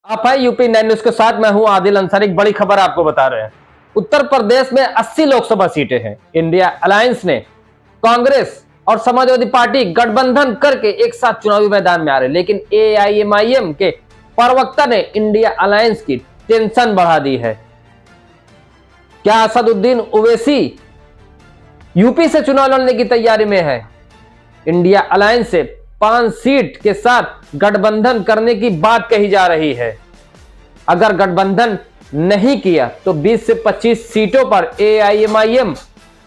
आप है UP 9 news के साथ। मैं हूं आदिल अंसारी। एक बड़ी खबर आपको बता रहे हैं। उत्तर प्रदेश में 80 लोकसभा सीटें हैं। इंडिया अलायंस ने कांग्रेस और समाजवादी पार्टी गठबंधन करके एक साथ चुनावी मैदान में आ रहे हैं, लेकिन एआईएमआईएम के प्रवक्ता ने इंडिया अलायंस की टेंशन बढ़ा दी है। क्या असदुद्दीन ओवैसी यूपी से चुनाव लड़ने की तैयारी में है? इंडिया अलायंस से 5 सीट के साथ गठबंधन करने की बात कही जा रही है। अगर गठबंधन नहीं किया तो 20 से 25 सीटों पर एआईएमआईएम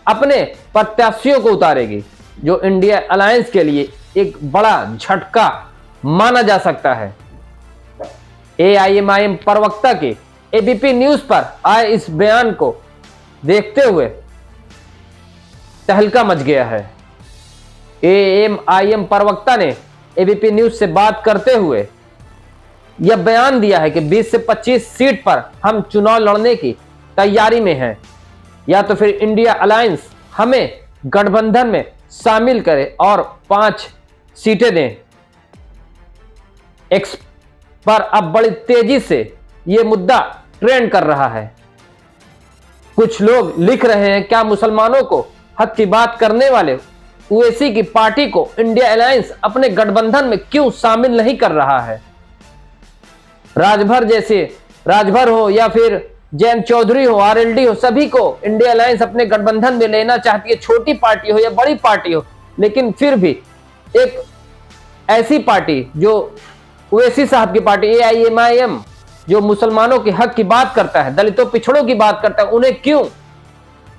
अपने प्रत्याशियों को उतारेगी, जो इंडिया अलायंस के लिए एक बड़ा झटका माना जा सकता है। एआईएमआईएम प्रवक्ता के एबीपी न्यूज पर आए इस बयान को देखते हुए तहलका मच गया है। एआईएमआईएम प्रवक्ता ने एबीपी न्यूज से बात करते हुए यह बयान दिया है कि 20 से 25 सीट पर हम चुनाव लड़ने की तैयारी में हैं, या तो फिर इंडिया अलायंस हमें गठबंधन में शामिल करे और 5 सीटें दें। एक्स पर अब बड़ी तेजी से यह मुद्दा ट्रेंड कर रहा है। कुछ लोग लिख रहे हैं, क्या मुसलमानों को हक की बात करने वाले ओवैसी की पार्टी को इंडिया अलायंस अपने गठबंधन में क्यों शामिल नहीं कर रहा है? राजभर हो या फिर जैन चौधरी हो, आरएलडी हो, सभी को इंडिया अलायंस अपने गठबंधन में लेना चाहती है। छोटी पार्टी हो या बड़ी पार्टी हो, लेकिन फिर भी एक ऐसी पार्टी जो ओवैसी साहब की पार्टी एआईएमआईएम, जो मुसलमानों के हक की बात करता है, दलितों पिछड़ों की बात करता है, उन्हें क्यों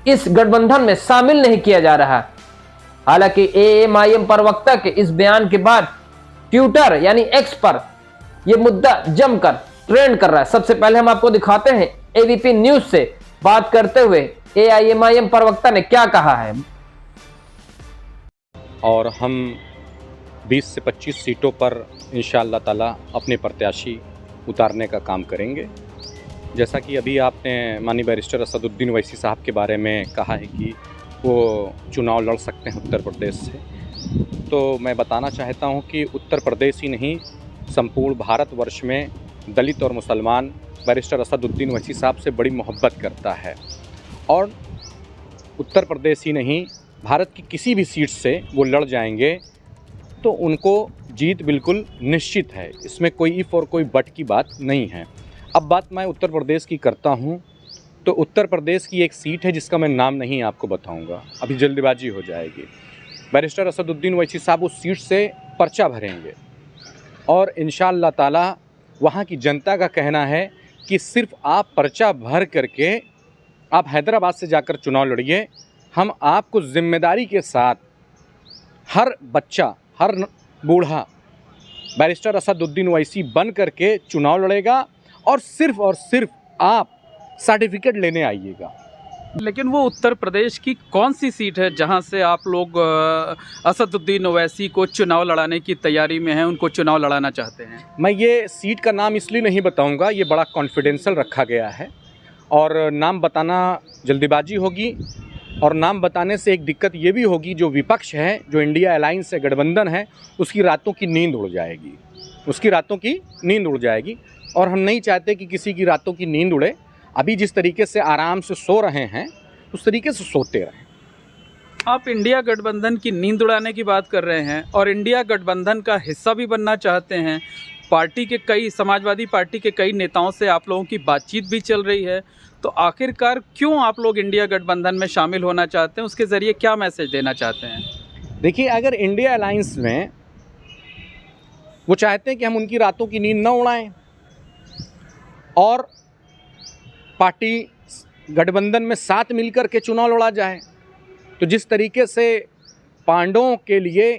इस गठबंधन में शामिल नहीं किया जा रहा है? हालांकि एआईएमआईएम प्रवक्ता के इस बयान के बाद ट्विटर यानी एक्स पर यह मुद्दा जमकर ट्रेंड कर रहा है। सबसे पहले हम आपको दिखाते हैं एबीपी न्यूज से बात करते हुए एआईएमआईएम प्रवक्ता ने क्या कहा है। और हम 20 से 25 सीटों पर इंशाअल्लाह ताला अपने प्रत्याशी उतारने का काम करेंगे। जैसा कि अभी आपने माननीय बैरिस्टर असदुद्दीन ओवैसी साहब के बारे में कहा है कि वो चुनाव लड़ सकते हैं उत्तर प्रदेश से, तो मैं बताना चाहता हूं कि उत्तर प्रदेश ही नहीं, संपूर्ण भारतवर्ष में दलित और मुसलमान बैरिस्टर असदुद्दीन ओवैसी साहब से बड़ी मोहब्बत करता है। और उत्तर प्रदेश ही नहीं, भारत की किसी भी सीट से वो लड़ जाएंगे तो उनको जीत बिल्कुल निश्चित है। इसमें कोई इफ़ और कोई बट की बात नहीं है। अब बात मैं उत्तर प्रदेश की करता हूं, तो उत्तर प्रदेश की एक सीट है जिसका मैं नाम नहीं आपको बताऊंगा, अभी जल्दबाजी हो जाएगी। बैरिस्टर असदुद्दीन ओवैसी साहब उस सीट से पर्चा भरेंगे और इंशाअल्लाह ताला वहाँ की जनता का कहना है कि सिर्फ आप पर्चा भर करके आप हैदराबाद से जाकर चुनाव लड़िए, हम आपको जिम्मेदारी के साथ हर बच्चा, हर बूढ़ा बैरिस्टर असदुद्दीन ओवैसी बन करके चुनाव लड़ेगा और सिर्फ आप सर्टिफिकेट लेने आइएगा। लेकिन वो उत्तर प्रदेश की कौन सी सीट है जहां से आप लोग असदुद्दीन ओवैसी को चुनाव लड़ाने की तैयारी में हैं, उनको चुनाव लड़ाना चाहते हैं? मैं ये सीट का नाम इसलिए नहीं बताऊंगा, ये बड़ा कॉन्फिडेंशियल रखा गया है और नाम बताना जल्दीबाजी होगी। और नाम बताने से एक दिक्कत ये भी होगी, जो विपक्ष है, जो इंडिया अलायंस से गठबंधन है, उसकी रातों की नींद उड़ जाएगी, उसकी रातों की नींद उड़ जाएगी। और हम नहीं चाहते कि किसी की रातों की नींद उड़े। अभी जिस तरीके से आराम से सो रहे हैं उस तरीके से सोते रहें। आप इंडिया गठबंधन की नींद उड़ाने की बात कर रहे हैं और इंडिया गठबंधन का हिस्सा भी बनना चाहते हैं। पार्टी के कई, समाजवादी पार्टी के कई नेताओं से आप लोगों की बातचीत भी चल रही है, तो आखिरकार क्यों आप लोग इंडिया गठबंधन में शामिल होना चाहते हैं? उसके ज़रिए क्या मैसेज देना चाहते हैं? देखिए, अगर इंडिया अलायंस में वो चाहते हैं कि हम उनकी रातों की नींद न उड़ाएं और पार्टी गठबंधन में साथ मिलकर के चुनाव लड़ा जाए, तो जिस तरीके से पांडवों के लिए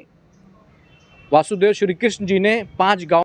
वासुदेव श्री कृष्ण जी ने 5 गाँव